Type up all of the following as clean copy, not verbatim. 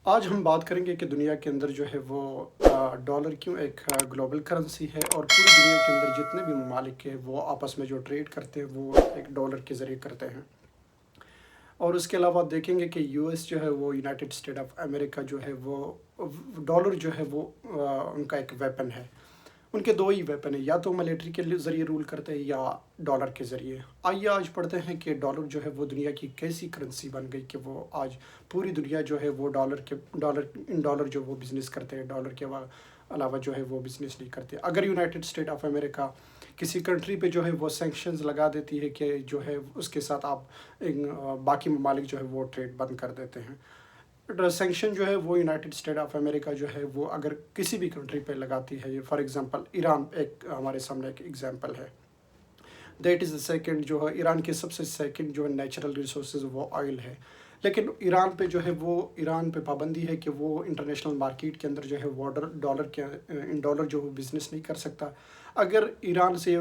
آج ہم بات کریں گے کہ دنیا کے اندر جو ہے وہ ڈالر کیوں ایک گلوبل کرنسی ہے، اور پوری دنیا کے اندر جتنے بھی ممالک ہیں وہ آپس میں جو ٹریڈ کرتے ہیں وہ ایک ڈالر کے ذریعے کرتے ہیں۔ اور اس کے علاوہ دیکھیں گے کہ یو ایس جو ہے وہ یونائٹڈ اسٹیٹ آف امریکہ جو ہے وہ ڈالر جو ہے وہ ان کا ایک ویپن ہے۔ ان کے دو ہی ویپن ہیں، یا تو ملٹری کے ذریعے رول کرتے ہیں یا ڈالر کے ذریعے۔ آئیے آج پڑھتے ہیں کہ ڈالر جو ہے وہ دنیا کی کیسی کرنسی بن گئی کہ وہ آج پوری دنیا جو ہے وہ ڈالر جو وہ بزنس کرتے ہیں، ڈالر کے علاوہ جو ہے وہ بزنس نہیں کرتے۔ اگر یونائٹڈ اسٹیٹ آف امریکہ کسی کنٹری پہ جو ہے وہ سینکشنز لگا دیتی ہے کہ جو ہے اس کے ساتھ آپ باقی ممالک جو ہے وہ ٹریڈ بند کر دیتے ہیں۔ سینکشن جو ہے وہ یونائٹڈ اسٹیٹ آف امریکہ جو ہے وہ اگر کسی بھی کنٹری پہ لگاتی ہے، فار ایگزامپل ایران ایک ہمارے سامنے ایک ایگزامپل ہے، دیٹ از دا سیکنڈ جو ہے ایران کے سب سے سیکنڈ جو ہے نیچرل ریسورسز وہ آئل ہے، لیکن ایران پہ جو ہے وہ ایران پہ پابندی ہے کہ وہ انٹرنیشنل مارکیٹ کے اندر جو ہے وہ ڈالر جو وہ بزنس نہیں کر سکتا۔ اگر ایران سے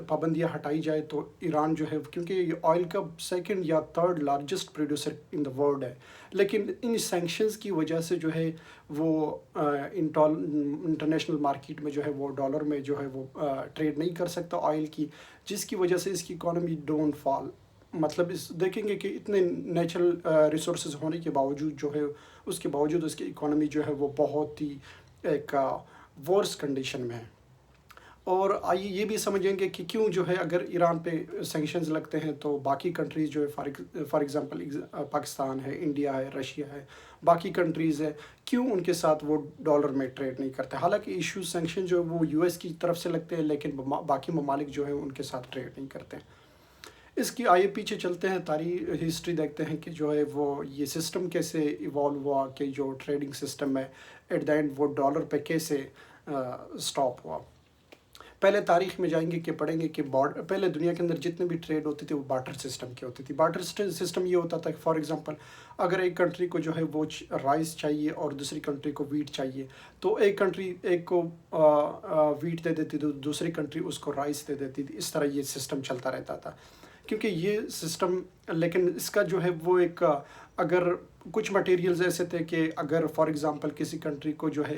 پابندیاں ہٹائی جائے تو ایران جو ہے، کیونکہ یہ آئل کا سیکنڈ یا third largest producer in the world ہے، لیکن ان سینکشنز کی وجہ سے جو ہے وہ انٹرنیشنل مارکیٹ میں جو ہے وہ ڈالر میں جو ہے وہ ٹریڈ نہیں کر سکتا آئل کی، جس کی وجہ سے اس کی اکانومی ڈونٹ فال۔ مطلب دیکھیں گے کہ اتنے نیچرل ریسورسز ہونے کے باوجود جو ہے اس کے باوجود اس کی اکانومی جو ہے وہ بہت ہی ایک ورس کنڈیشن میں ہے۔ اور آئیے یہ بھی سمجھیں گے کہ کیوں جو ہے اگر ایران پہ سینکشنز لگتے ہیں تو باقی کنٹریز جو ہے فار ایگزامپل پاکستان ہے، انڈیا ہے، رشیا ہے، باقی کنٹریز ہے، کیوں ان کے ساتھ وہ ڈالر میں ٹریڈ نہیں کرتے؟ حالانکہ ایشو سینکشن جو ہے وہ یو ایس کی طرف سے لگتے ہیں، لیکن باقی ممالک جو ہے ان کے ساتھ ٹریڈ نہیں کرتے۔ اس کی آئیے پیچھے چلتے ہیں، تاریخ ہسٹری دیکھتے ہیں کہ جو ہے وہ یہ سسٹم کیسے ایوالو ہوا، کہ جو ٹریڈنگ سسٹم ہے ایٹ دا اینڈ وہ ڈالر پہ کیسے سٹاپ ہوا۔ پہلے تاریخ میں جائیں گے کہ پڑھیں گے کہ پہلے دنیا کے اندر جتنے بھی ٹریڈ ہوتی تھی وہ بارٹر سسٹم کی ہوتی تھی۔ بارٹر سسٹم یہ ہوتا تھا کہ فار ایگزامپل اگر ایک کنٹری کو جو ہے وہ رائس چاہیے اور دوسری کنٹری کو ویٹ چاہیے، تو ایک کنٹری ایک کو ویٹ دے دیتی تھی، دوسری کنٹری اس کو رائس دے دیتی تھی۔ اس طرح یہ سسٹم چلتا رہتا تھا، کیونکہ یہ سسٹم، لیکن اس کا جو ہے وہ ایک اگر کچھ مٹیریلز ایسے تھے کہ اگر فار ایگزامپل کسی کنٹری کو جو ہے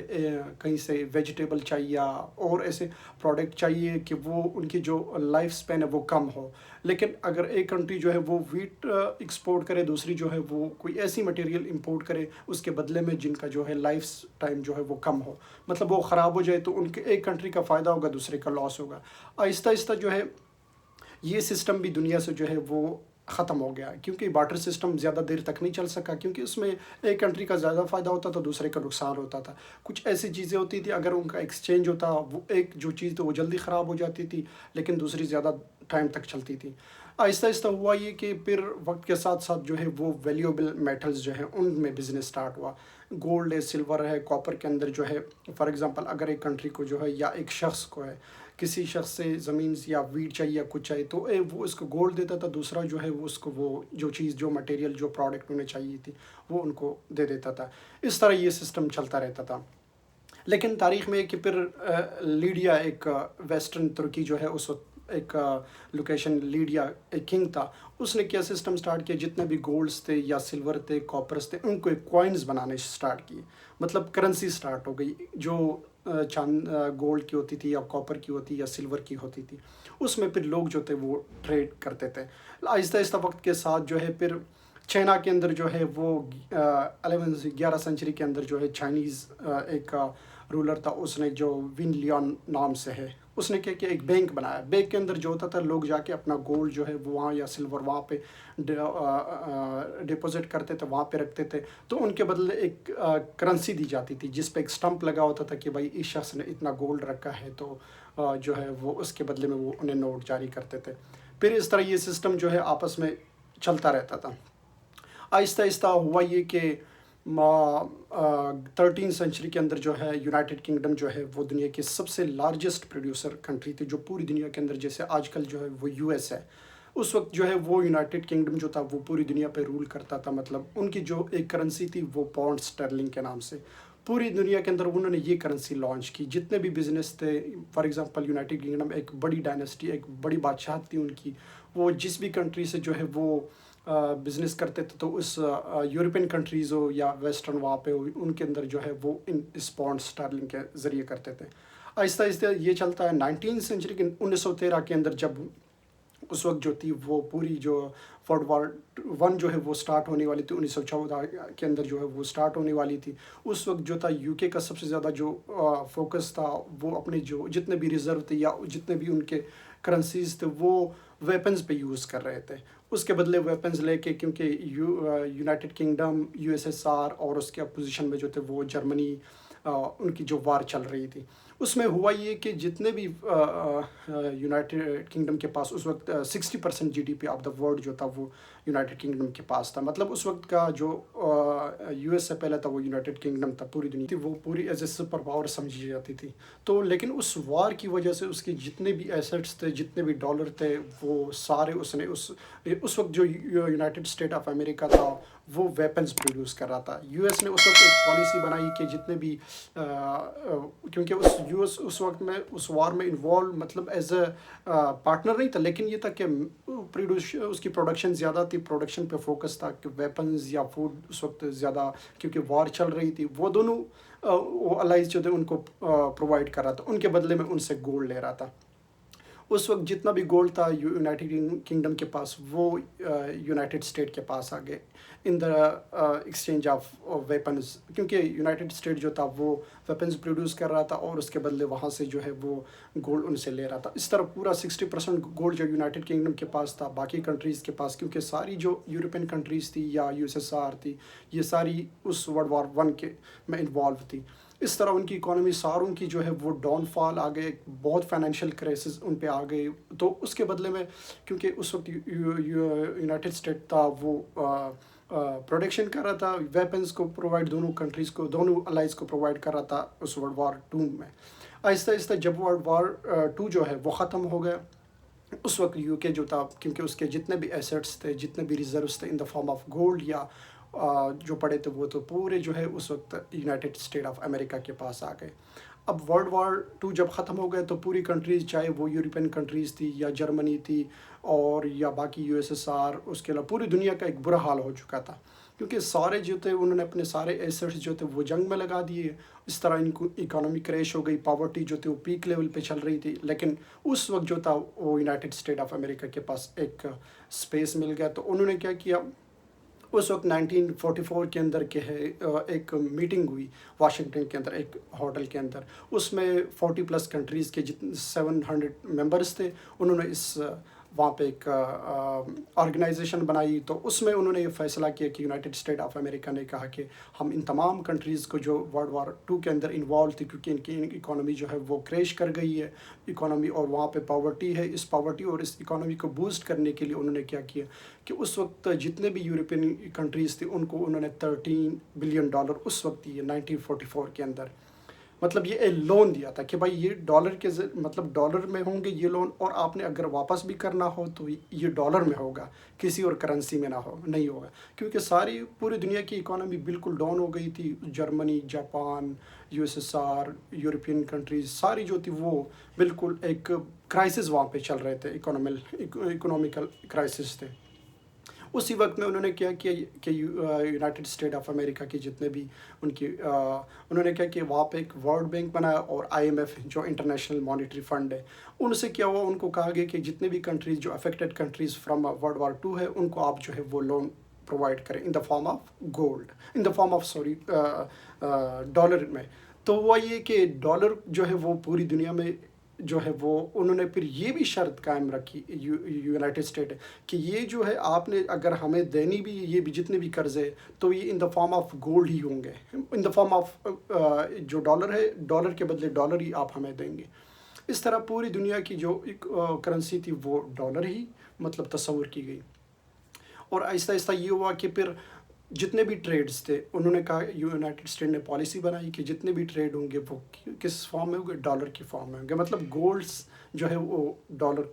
کہیں سے ویجیٹیبل چاہیے یا اور ایسے پروڈکٹ چاہیے کہ وہ ان کی جو لائف سپین ہے وہ کم ہو، لیکن اگر ایک کنٹری جو ہے وہ ویٹ ایکسپورٹ کرے، دوسری جو ہے وہ کوئی ایسی مٹیریل امپورٹ کرے اس کے بدلے میں جن کا جو ہے لائف ٹائم جو ہے وہ کم ہو، مطلب وہ خراب ہو جائے، تو ان کے ایک کنٹری کا فائدہ ہوگا، دوسرے کا لاس ہوگا۔ آہستہ آہستہ جو ہے یہ سسٹم بھی دنیا سے جو ہے وہ ختم ہو گیا، کیونکہ بارٹر سسٹم زیادہ دیر تک نہیں چل سکا، کیونکہ اس میں ایک کنٹری کا زیادہ فائدہ ہوتا تھا، دوسرے کا نقصان ہوتا تھا۔ کچھ ایسی چیزیں ہوتی تھی اگر ان کا ایکسچینج ہوتا، وہ ایک جو چیز تو وہ جلدی خراب ہو جاتی تھی، لیکن دوسری زیادہ ٹائم تک چلتی تھی۔ آہستہ آہستہ ہوا یہ کہ پھر وقت کے ساتھ ساتھ جو ہے وہ ویلیوبل میٹلز جو ہے ان میں بزنس سٹارٹ ہوا۔ گولڈ ہے، سلور ہے، کاپر کے اندر جو ہے فار ایگزامپل اگر ایک کنٹری کو جو ہے یا ایک شخص کو ہے کسی شخص سے زمین یا ویٹ چاہیے یا کچھ چاہیے، تو وہ اس کو گولڈ دیتا تھا، دوسرا جو ہے وہ اس کو وہ جو چیز جو مٹیریل جو پروڈکٹ انہیں چاہیے تھی وہ ان کو دے دیتا تھا۔ اس طرح یہ سسٹم چلتا رہتا تھا۔ لیکن تاریخ میں کہ پھر لیڈیا ایک ویسٹرن ترکی جو ہے اس وقت ایک لوکیشن لیڈیا ایک کنگ تھا، اس نے کیا سسٹم سٹارٹ کیا، جتنے بھی گولڈز تھے یا سلور تھے، کاپرز تھے، ان کو ایک کوائنز بنانے سٹارٹ کیے، مطلب کرنسی سٹارٹ ہو گئی جو چاند گولڈ کی ہوتی تھی یا کاپر کی ہوتی یا سلور کی ہوتی تھی، اس میں پھر لوگ جو تھے وہ ٹریڈ کرتے تھے۔ آہستہ آہستہ وقت کے ساتھ جو ہے پھر چائنا کے اندر جو ہے وہ 11 سینچری کے اندر جو ہے چائنیز ایک رولر تھا، اس نے جو ون لیون نام سے ہے، اس نے کیا کہ ایک بینک بنایا۔ بینک کے اندر جو ہوتا تھا لوگ جا کے اپنا گولڈ جو ہے وہاں یا سلور وہاں پہ ڈپوزٹ کرتے تھے، وہاں پہ رکھتے تھے، تو ان کے بدلے ایک کرنسی دی جاتی تھی جس پہ ایک سٹمپ لگا ہوتا تھا کہ بھائی اس شخص نے اتنا گولڈ رکھا ہے، تو جو ہے وہ اس کے بدلے میں وہ انہیں نوٹ جاری کرتے تھے۔ پھر اس طرح یہ سسٹم جو ہے آپس میں چلتا رہتا تھا۔ آہستہ آہستہ ہوا یہ کہ 13 سینچری کے اندر جو ہے یونائٹڈ کنگڈم جو ہے وہ دنیا کی سب سے لارجسٹ پروڈیوسر کنٹری تھی، جو پوری دنیا کے اندر جیسے آج کل جو ہے وہ یو ایس ہے، اس وقت جو ہے وہ یونائٹڈ کنگڈم جو تھا وہ پوری دنیا پہ رول کرتا تھا۔ مطلب ان کی جو ایک کرنسی تھی وہ پاؤنڈ سٹرلنگ کے نام سے پوری دنیا کے اندر انہوں نے یہ کرنسی لانچ کی۔ جتنے بھی بزنس تھے، فار ایگزامپل یونائٹڈ کنگڈم ایک بڑی ڈائنیسٹی، ایک بڑی بادشاہت تھی ان کی، وہ جس بھی کنٹری سے جو ہے وہ بزنس کرتے تھے تو اس یورپین کنٹریز ہو یا ویسٹرن وہاں پہ ہو ان کے اندر جو ہے وہ اس پاؤنڈ اسٹرلنگ کے ذریعے کرتے تھے. آہستہ آہستہ یہ چلتا ہے 19 سینچری کے 1913 کے اندر جب اس وقت جو تھی وہ پوری جو ورلڈ وار 1 جو ہے وہ سٹارٹ ہونے والی تھی 1914 کے اندر جو ہے وہ سٹارٹ ہونے والی تھی. اس وقت جو تھا یو کے کا سب سے زیادہ جو فوکس تھا وہ اپنے جو جتنے بھی ریزرو تھے یا جتنے بھی ان کے کرنسیز تھے وہ ویپنز پہ یوز کر رہے تھے. اس کے بدلے ویپنز لے کے کیونکہ یونائٹڈ کنگڈم USSR اور اس کے اپوزیشن میں جو تھے وہ جرمنی ان کی جو وار چل رہی تھی اس میں ہوا یہ کہ جتنے بھی یونائٹڈ کنگڈم کے پاس اس وقت 60% GDP آف دا ورلڈ جو تھا وہ یونائٹڈ کنگڈم کے پاس تھا. مطلب اس وقت کا جو US سے پہلے تھا وہ یونائٹڈ کنگڈم تھا. پوری دنیا تھی وہ پوری ایز اے سپر پاور سمجھی جاتی تھی. تو لیکن اس وار کی وجہ سے اس کے جتنے بھی ایسٹس تھے جتنے بھی ڈالر تھے وہ سارے اس نے اس وقت جو یونائٹڈ اسٹیٹ آف امریکہ تھا وہ ویپنز پروڈیوس کر رہا تھا. US نے اس وقت ایک پالیسی بنائی کہ جتنے بھی کیونکہ US اس وقت میں اس وار میں انوالو مطلب ایز اے پارٹنر نہیں تھا لیکن یہ تھا کہ اس کی پروڈکشن زیادہ تھی. پروڈکشن پہ فوکس تھا کہ ویپنز یا فوڈ اس وقت زیادہ کیونکہ وار چل رہی تھی وہ دونوں وہ الائز جو تھے ان کو پرووائڈ کر رہا تھا. ان کے بدلے میں ان سے گولڈ لے رہا تھا. اس وقت جتنا بھی گولڈ تھا یونائٹڈ کنگڈم کے پاس وہ یونائٹڈ اسٹیٹ کے پاس آ گئے ان دا ایکسچینج آف ویپنز کیونکہ یونائٹڈ اسٹیٹ جو تھا وہ ویپنز پروڈیوس کر رہا تھا اور اس کے بدلے وہاں سے جو ہے وہ گولڈ ان سے لے رہا تھا. اس طرح پورا 60% گولڈ جو یونائٹڈ کنگڈم کے پاس تھا باقی کنٹریز کے پاس کیونکہ ساری جو یورپین کنٹریز تھی یا USSR تھی یہ ساری اس World War I کے میں انوالو تھی. اس طرح ان کی اکانومی ساروں کی جو ہے وہ ڈاؤن فال آ گئے. بہت فائنینشیل کرائسس ان پہ آ گئے. تو اس کے بدلے میں کیونکہ اس وقت یونائٹڈ اسٹیٹ تھا وہ پروڈکشن کر رہا تھا ویپنز کو پرووائڈ دونوں کنٹریز کو دونوں الائز کو پرووائڈ کر رہا تھا اس World War II میں. آہستہ آہستہ جب World War II جو ہے وہ ختم ہو گیا اس وقت UK جو تھا کیونکہ اس کے جتنے بھی ایسٹس تھے جتنے بھی ریزروز تھے ان دا فارم آف گولڈ یا جو پڑے تھے وہ تو پورے جو ہے اس وقت یونائٹڈ اسٹیٹ آف امریکہ کے پاس آ گئے. اب World War II جب ختم ہو گئے تو پوری کنٹریز چاہے وہ یورپین کنٹریز تھی یا جرمنی تھی اور یا باقی USSR اس کے علاوہ پوری دنیا کا ایک برا حال ہو چکا تھا کیونکہ سارے جو تھے انہوں نے اپنے سارے ایسٹس جو تھے وہ جنگ میں لگا دیے. اس طرح ان کو اکانومی کریش ہو گئی. پاورٹی جو تھی وہ پیک لیول پہ چل رہی تھی. لیکن اس وقت جو تھا وہ یونائٹڈ اسٹیٹ آف امریکہ کے پاس ایک اسپیس مل گیا. تو انہوں نے کیا کیا اس وقت 1944 کے اندر کہ ہے ایک میٹنگ ہوئی واشنگٹن کے اندر ایک ہوٹل کے اندر. اس میں 40+ کنٹریز کے جتنے 700 ممبرس تھے انہوں نے اس وہاں پہ ایک آرگنائزیشن بنائی. تو اس میں انہوں نے یہ فیصلہ کیا کہ یونائٹڈ اسٹیٹ آف امریکہ نے کہا کہ ہم ان تمام کنٹریز کو جو World War II کے اندر انوالو تھی کیونکہ ان کی اکانومی جو ہے وہ کریش کر گئی ہے اکانومی اور وہاں پہ پاورٹی ہے. اس پاورٹی اور اس اکانومی کو بوسٹ کرنے کے لیے انہوں نے کیا کیا کہ اس وقت جتنے بھی یورپین کنٹریز تھے ان کو انہوں نے $13 بلین اس وقت دیے 1944 کے اندر. مطلب یہ لون دیا تھا کہ بھائی یہ ڈالر کے مطلب ڈالر میں ہوں گے یہ لون اور آپ نے اگر واپس بھی کرنا ہو تو یہ ڈالر میں ہوگا کسی اور کرنسی میں نہیں ہوگا کیونکہ ساری پوری دنیا کی اکانومی بالکل ڈاؤن ہو گئی تھی. Germany Japan USSR European countries ساری جو تھی وہ بالکل ایک کرائسس وہاں پہ چل رہے تھے اکنامیکل کرائسس تھے. اسی وقت میں انہوں نے کیا کہ یونائٹڈ اسٹیٹ آف امریکہ کی جتنے بھی ان کی انہوں نے کیا کہ وہاں پہ ایک ورلڈ بینک بنایا اور IMF جو انٹرنیشنل مانیٹری فنڈ ہے ان سے کیا ہوا ان کو کہا گیا کہ جتنے بھی کنٹریز جو affected countries from World War II ہے ان کو آپ جو ہے وہ لون پرووائڈ کریں in the form of gold in the form of dollar میں. تو ہوا یہ کہ ڈالر جو ہے وہ پوری دنیا میں جو ہے وہ انہوں نے پھر یہ بھی شرط قائم رکھی یونائٹڈ اسٹیٹ کہ یہ جو ہے آپ نے اگر ہمیں دینی بھی یہ بھی جتنے بھی قرضے تو یہ ان دا فارم آف گولڈ ہی ہوں گے ان دا فارم آف جو ڈالر ہے ڈالر کے بدلے ڈالر ہی آپ ہمیں دیں گے. اس طرح پوری دنیا کی جو کرنسی تھی وہ ڈالر ہی مطلب تصور کی گئی. اور آہستہ آہستہ یہ ہوا کہ پھر جتنے بھی ٹریڈز تھے انہوں نے کہا یونائٹڈ اسٹیٹ نے پالیسی بنائی کہ جتنے بھی ٹریڈ ہوں گے وہ کس فارم میں ہوں گے ڈالر کی فارم میں ہوں گے. مطلب گولڈس جو ہے وہ ڈالر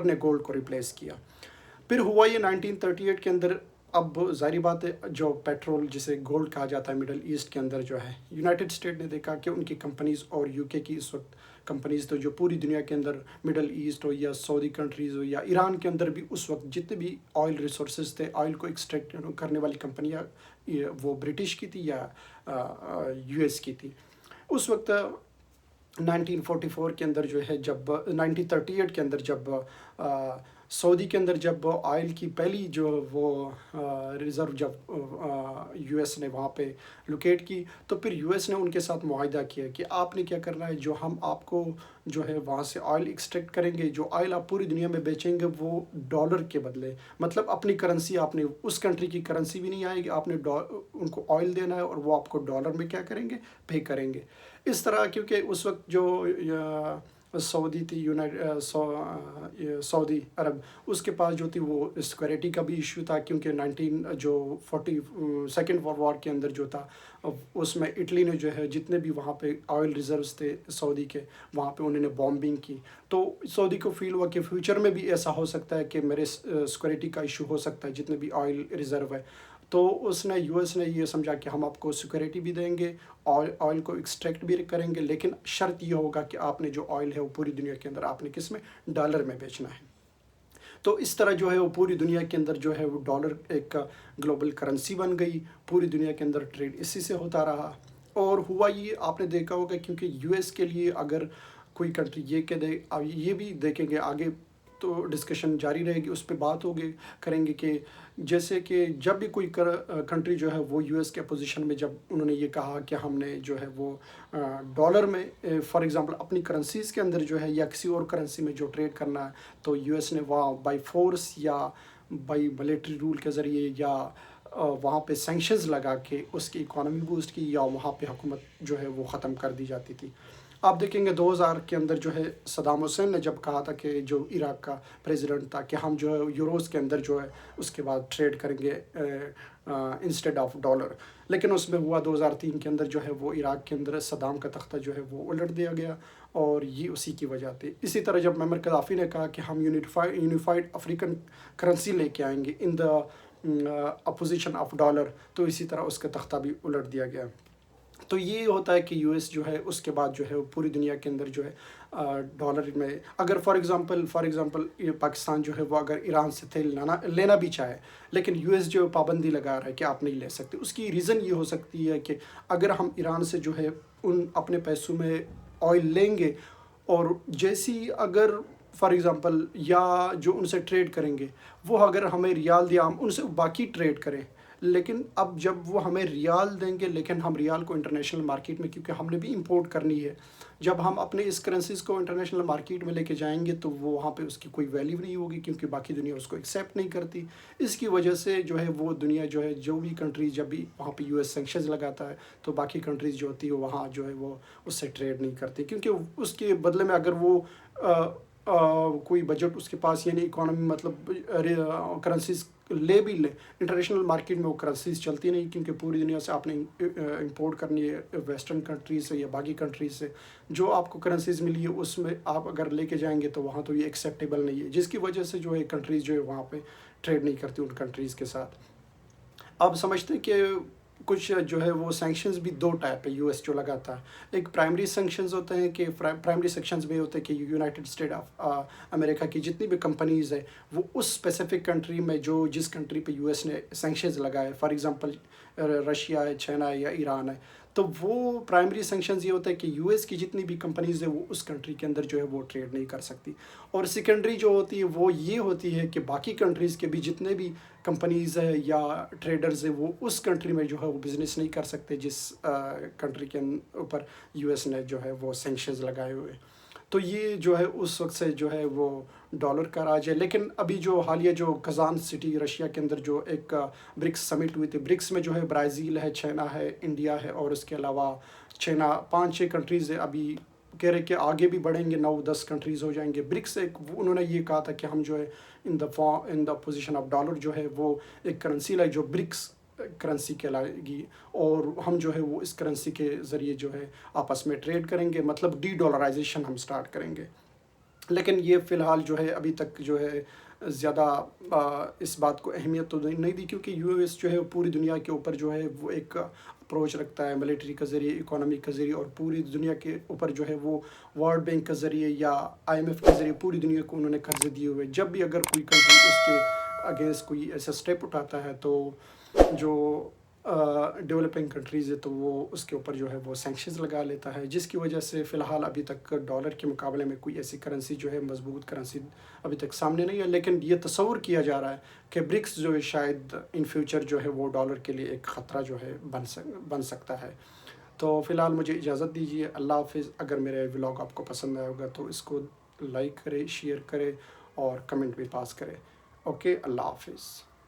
نے گولڈ کو ریپلیس کیا. پھر ہوا یہ 1938 کے اندر. اب ظاہری بات ہے جو پیٹرول جسے گولڈ کہا جاتا ہے مڈل ایسٹ کے اندر جو ہے یونائٹڈ اسٹیٹ نے دیکھا کہ ان کی کمپنیز اور UK کی اس وقت کمپنیز تو جو پوری دنیا کے اندر مڈل ایسٹ ہو یا سعودی کنٹریز ہو یا ایران کے اندر بھی اس وقت جتنے بھی آئل ریسورسز تھے، آئل کو ایکسٹریکٹ کرنے والی کمپنیاں وہ برٹش کی تھی یا یو ایس کی تھی. اس وقت 1944 کے اندر جو ہے، جب 1938 کے اندر جب سعودی کے اندر جب آئل کی پہلی جو وہ ریزرو جب یو ایس نے وہاں پہ لوکیٹ کی، تو پھر یو ایس نے ان کے ساتھ معاہدہ کیا کہ آپ نے کیا کرنا ہے، جو ہم آپ کو جو ہے وہاں سے آئل ایکسٹریکٹ کریں گے، جو آئل آپ پوری دنیا میں بیچیں گے وہ ڈالر کے بدلے، مطلب اپنی کرنسی، آپ نے اس کنٹری کی کرنسی بھی نہیں آئے گی، آپ نے ان کو آئل دینا ہے اور وہ آپ کو ڈالر میں کیا کریں گے، پے کریں گے. اس طرح کیونکہ اس وقت جو سعودی تھی، سعودی عرب، اس کے پاس جو تھی وہ سیکورٹی کا بھی ایشو تھا، کیونکہ 42 وار کے اندر جو تھا اس میں اٹلی نے جو ہے جتنے بھی وہاں پہ آئل ریزروز تھے سعودی کے، وہاں پہ انہوں نے بامبنگ کی. تو سعودی کو فیل ہوا کہ فیوچر میں بھی ایسا ہو سکتا ہے کہ میرے سیکورٹی کا ایشو ہو سکتا ہے جتنے بھی آئل ریزرو ہے. تو یو ایس نے یہ سمجھا کہ ہم آپ کو سیکورٹی بھی دیں گے، آئل کو ایکسٹریکٹ بھی کریں گے، لیکن شرط یہ ہوگا کہ آپ نے جو آئل ہے وہ پوری دنیا کے اندر آپ نے کس میں، ڈالر میں بیچنا ہے. تو اس طرح جو ہے وہ پوری دنیا کے اندر جو ہے وہ ڈالر ایک گلوبل کرنسی بن گئی. پوری دنیا کے اندر ٹریڈ اسی سے ہوتا رہا. اور ہوا یہ آپ نے دیکھا ہوگا، کیونکہ یو ایس کے لیے اگر کوئی کنٹری یہ بھی دیکھیں گے آگے تو ڈسکشن جاری رہے گی، اس پہ بات ہوگی کریں گے کہ جیسے کہ جب بھی کوئی کنٹری جو ہے وہ یو ایس کے اپوزیشن میں جب انہوں نے یہ کہا کہ ہم نے جو ہے وہ ڈالر میں فار ایگزامپل اپنی کرنسیز کے اندر جو ہے یا کسی اور کرنسی میں جو ٹریڈ کرنا ہے، تو یو ایس نے وہاں بائی فورس یا بائی ملیٹری رول کے ذریعے یا وہاں پہ سینکشنز لگا کے اس کی اکانومی بوسٹ کی، یا وہاں پہ حکومت جو ہے وہ ختم کر دی جاتی تھی. آپ دیکھیں گے 2000 کے اندر جو ہے صدام حسین نے جب کہا تھا کہ جو عراق کا پریزیڈنٹ تھا کہ ہم جو ہے یوروز کے اندر جو ہے اس کے بعد ٹریڈ کریں گے انسٹیڈ آف ڈالر، لیکن اس میں ہوا 2003 کے اندر جو ہے وہ عراق کے اندر صدام کا تختہ جو ہے وہ الٹ دیا گیا، اور یہ اسی کی وجہ تھی. اسی طرح جب معمر قذافی نے کہا کہ ہم یونیفائڈ افریقن کرنسی لے کے آئیں گے ان دا اپوزیشن آف ڈالر، تو اسی طرح اس کا تختہ بھی الٹ دیا گیا. تو یہ ہوتا ہے کہ یو ایس جو ہے اس کے بعد جو ہے پوری دنیا کے اندر جو ہے ڈالر میں، اگر فار ایگزامپل پاکستان جو ہے وہ اگر ایران سے تیل لینا بھی چاہے، لیکن یو ایس جو پابندی لگا رہا ہے کہ آپ نہیں لے سکتے. اس کی ریزن یہ ہو سکتی ہے کہ اگر ہم ایران سے جو ہے اپنے پیسوں میں آئل لیں گے، اور جیسی اگر فار ایگزامپل یا جو ان سے ٹریڈ کریں گے وہ اگر ہمیں ریال دیا، ہم ان سے باقی ٹریڈ کریں، لیکن اب جب وہ ہمیں ریال دیں گے، لیکن ہم ریال کو انٹرنیشنل مارکیٹ میں، کیونکہ ہم نے بھی امپورٹ کرنی ہے، جب ہم اپنے اس کرنسیز کو انٹرنیشنل مارکیٹ میں لے کے جائیں گے تو وہ وہاں پہ اس کی کوئی ویلیو نہیں ہوگی، کیونکہ باقی دنیا اس کو ایکسیپٹ نہیں کرتی. اس کی وجہ سے جو ہے وہ دنیا جو ہے جو بھی کنٹریز جب بھی وہاں پہ یو ایس سینکشنز لگاتا ہے تو باقی کنٹریز جو ہوتی ہے وہاں جو ہے وہ اس سے ٹریڈ نہیں کرتی، کیونکہ اس کے بدلے میں اگر وہ کوئی بجٹ اس کے پاس، یعنی اکانومی مطلب کرنسیز لے بھی لے، انٹرنیشنل مارکیٹ میں وہ کرنسیز چلتی نہیں، کیونکہ پوری دنیا سے آپ نے امپورٹ کرنی ہے ویسٹرن کنٹریز سے یا باقی کنٹریز سے. جو آپ کو کرنسیز ملی ہے اس میں آپ اگر لے کے جائیں گے تو وہاں تو یہ ایکسیپٹیبل نہیں ہے، جس کی وجہ سے جو ہے کنٹریز جو ہے وہاں پہ ٹریڈ نہیں کرتی ان کنٹریز کے ساتھ. آپ سمجھتے ہیں کہ کچھ جو ہے وہ سینکشنز بھی دو ٹائپ ہے یو ایس جو لگاتا ہے. ایک پرائمری سینکشنز ہوتے ہیں کہ پرائمری سینکشنز میں ہوتے ہیں کہ یونائٹڈ اسٹیٹ آف امریکہ کی جتنی بھی کمپنیز ہیں وہ اس اسپیسیفک کنٹری میں جس کنٹری پہ یو ایس نے سینکشنز لگائے، فار ایگزامپل رشیا ہے، چائنا ہے یا ایران ہے، تو وہ پرائمری سینکشنز یہ ہوتا ہے کہ یو ایس کی جتنی بھی کمپنیز ہیں وہ اس کنٹری کے اندر جو ہے وہ ٹریڈ نہیں کر سکتی. اور سیکنڈری جو ہوتی ہے وہ یہ ہوتی ہے کہ باقی کنٹریز کے بھی جتنے بھی کمپنیز ہے یا ٹریڈرز ہیں وہ اس کنٹری میں جو ہے وہ بزنس نہیں کر سکتے جس کنٹری کے اوپر یو ایس نے جو ہے وہ سینکشنز لگائے ہوئے. تو یہ جو ہے اس وقت سے جو ہے وہ ڈالر کا راج ہے. لیکن ابھی جو حالیہ جو کزان سٹی رشیا کے اندر جو ایک برکس سمٹ ہوئی تھی، برکس میں جو ہے برازیل ہے، چائنا ہے، انڈیا ہے، اور اس کے علاوہ چائنا 5-6 کنٹریز ہے. ابھی کہہ رہے کہ آگے بھی بڑھیں گے، 9-10 کنٹریز ہو جائیں گے. برکس ایک انہوں نے یہ کہا تھا کہ ہم جو ہے ان دا پوزیشن آف ڈالر جو ہے وہ ایک کرنسی لائے جو برکس کرنسی کہلائے گی، اور ہم جو ہے وہ اس کرنسی کے ذریعے جو ہے آپس میں ٹریڈ کریں گے، مطلب ڈی ڈالرائزیشن ہم سٹارٹ کریں گے. لیکن یہ فی الحال جو ہے ابھی تک جو ہے زیادہ اس بات کو اہمیت تو نہیں دی، کیونکہ یو ایس جو ہے پوری دنیا کے اوپر جو ہے وہ ایک اپروچ رکھتا ہے ملٹری کے ذریعے، اکانومی کے ذریعے، اور پوری دنیا کے اوپر جو ہے وہ ورلڈ بینک کے ذریعے یا آئی ایم ایف کے ذریعے پوری دنیا کو انہوں نے قرض دیے ہوئے. جب بھی اگر کوئی کنٹری اس کے اگینسٹ کوئی ایسا اسٹیپ اٹھاتا ہے تو جو ڈیولپنگ کنٹریز ہے تو وہ اس کے اوپر جو ہے وہ سینکشنز لگا لیتا ہے، جس کی وجہ سے فی الحال ابھی تک ڈالر کے مقابلے میں کوئی ایسی کرنسی جو ہے مضبوط کرنسی ابھی تک سامنے نہیں ہے. لیکن یہ تصور کیا جا رہا ہے کہ برکس جو ہے شاید ان فیوچر جو ہے وہ ڈالر کے لیے ایک خطرہ جو ہے بن سکتا ہے. تو فی الحال مجھے اجازت دیجیے. اللہ حافظ. اگر میرے ولاگ آپ کو پسند آیا ہوگا تو اس کو لائک کرے، شیئر کرے اور کمنٹ بھی پاس کرے. اوکے، اللہ حافظ.